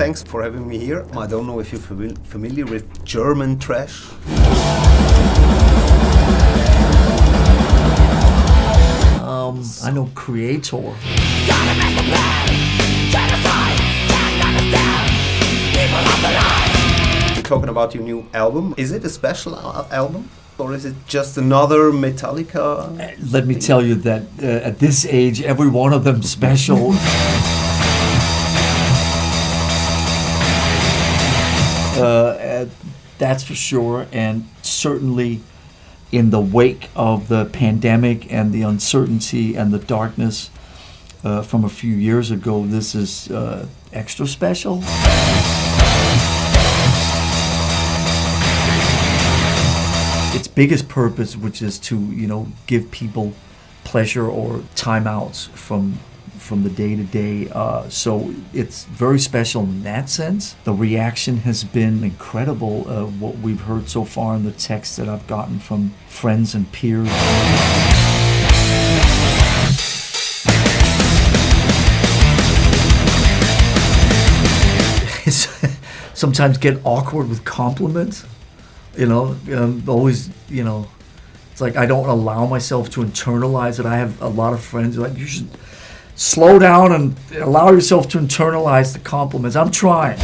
thanks for having me here. I don't know if you're familiar with German trash. I know Creator. You're talking about your new album. Is it a special album? Or is it just another Metallica? Let me tell you that at this age, every one of them special. That's for sure, and certainly in the wake of the pandemic and the uncertainty and the darkness from a few years ago, this is extra special. Its biggest purpose, which is to, give people pleasure or timeouts from the day-to-day. So it's very special in that sense. The reaction has been incredible, what we've heard so far in the texts that I've gotten from friends and peers. Sometimes get awkward with compliments, always, it's like I don't allow myself to internalize it. I have a lot of friends who are like, you should slow down and allow yourself to internalize the compliments. I'm trying.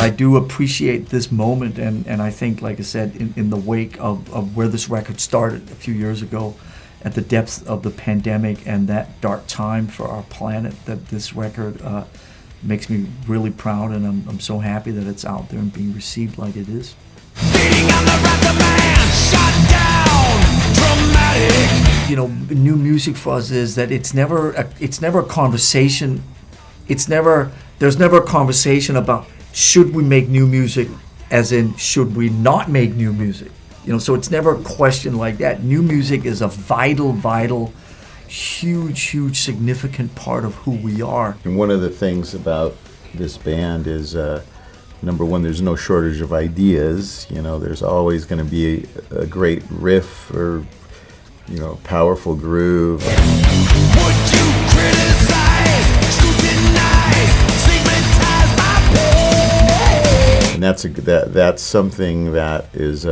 I do appreciate this moment, and I think, like I said, in the wake of where this record started a few years ago, at the depths of the pandemic and that dark time for our planet, that this record makes me really proud, and I'm so happy that it's out there and being received like it is. New music for us is that it's never a conversation. There's never a conversation about should we make new music, as in should we not make new music. So it's never a question like that. New music is a vital, huge, significant part of who we are. And one of the things about this band is, number one, there's no shortage of ideas. There's always going to be a great riff or, powerful groove. Would you criticize, scrutinize, stigmatize my pain? And that's something that is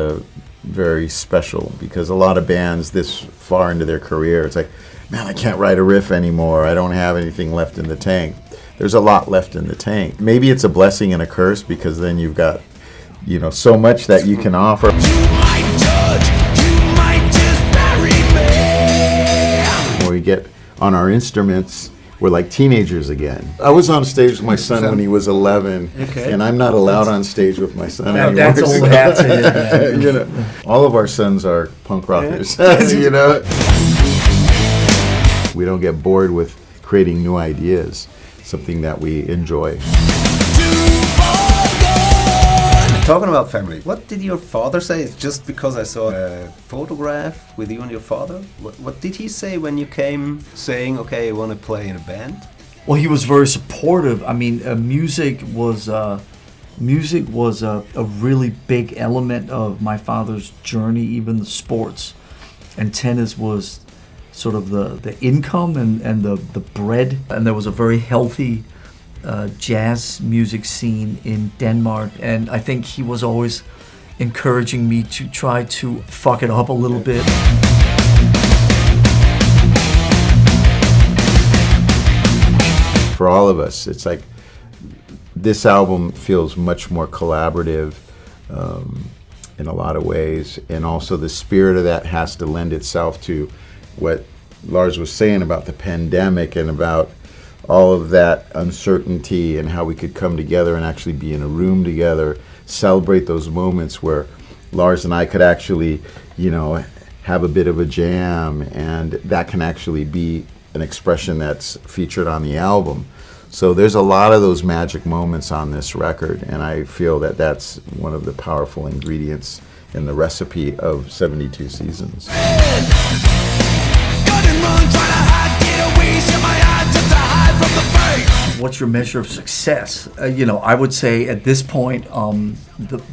very special, because a lot of bands this far into their career, it's like, man, I can't write a riff anymore. I don't have anything left in the tank. There's a lot left in the tank. Maybe it's a blessing and a curse, because then you've got, so much that you can offer. You might judge, you might just bury me. When we get on our instruments, we're like teenagers again. I was on stage with my son when he was 11, and I'm not allowed on stage with my son anymore. That's old hat to you. All of our sons are punk rockers. We don't get bored with creating new ideas, something that we enjoy. Talking about family, what did your father say? It's just because I saw a photograph with you and your father. What did he say when you came saying, okay, I want to play in a band? Well, he was very supportive. I mean, music was a really big element of my father's journey, even the sports. And tennis was sort of the income and the bread. And there was a very healthy jazz music scene in Denmark, and I think he was always encouraging me to try to fuck it up a little bit. For all of us, it's like this album feels much more collaborative in a lot of ways, and also the spirit of that has to lend itself to what Lars was saying about the pandemic and about all of that uncertainty, and how we could come together and actually be in a room together, celebrate those moments where Lars and I could actually, have a bit of a jam, and that can actually be an expression that's featured on the album. So there's a lot of those magic moments on this record, and I feel that that's one of the powerful ingredients in the recipe of 72 Seasons. What's your measure of success? I would say at this point,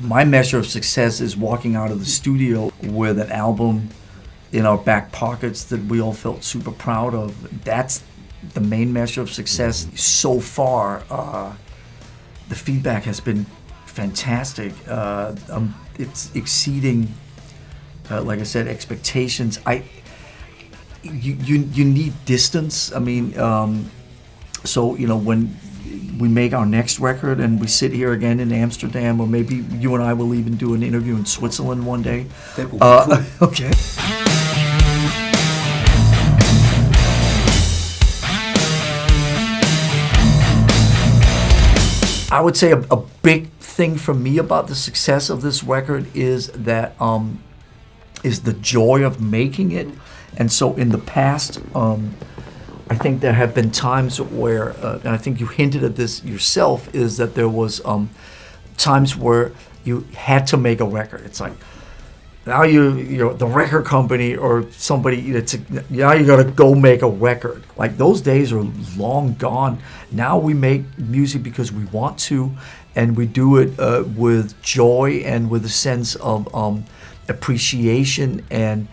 my measure of success is walking out of the studio with an album in our back pockets that we all felt super proud of. That's the main measure of success so far. The feedback has been fantastic. It's exceeding, like I said, expectations. You need distance. I mean, so when we make our next record and we sit here again in Amsterdam, or maybe you and I will even do an interview in Switzerland one day. That would be cool. Okay. I would say a big thing for me about the success of this record is that is the joy of making it. And so in the past, I think there have been times where, and I think you hinted at this yourself, is that there was times where you had to make a record. It's like, now you're the record company or somebody, now you gotta go make a record. Like, those days are long gone. Now we make music because we want to, and we do it with joy and with a sense of appreciation. And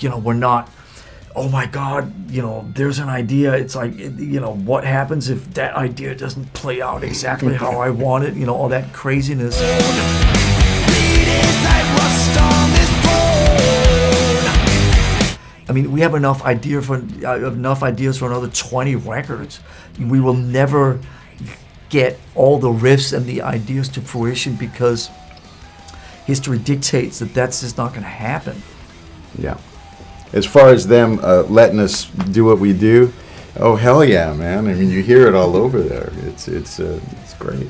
we're not, oh my God, there's an idea. It's like, what happens if that idea doesn't play out exactly how I want it? All that craziness. I mean, we have enough ideas for another 20 records. We will never get all the riffs and the ideas to fruition because history dictates that that's just not going to happen. Yeah. As far as them letting us do what we do, oh hell yeah, man! I mean, you hear it all over there. It's great.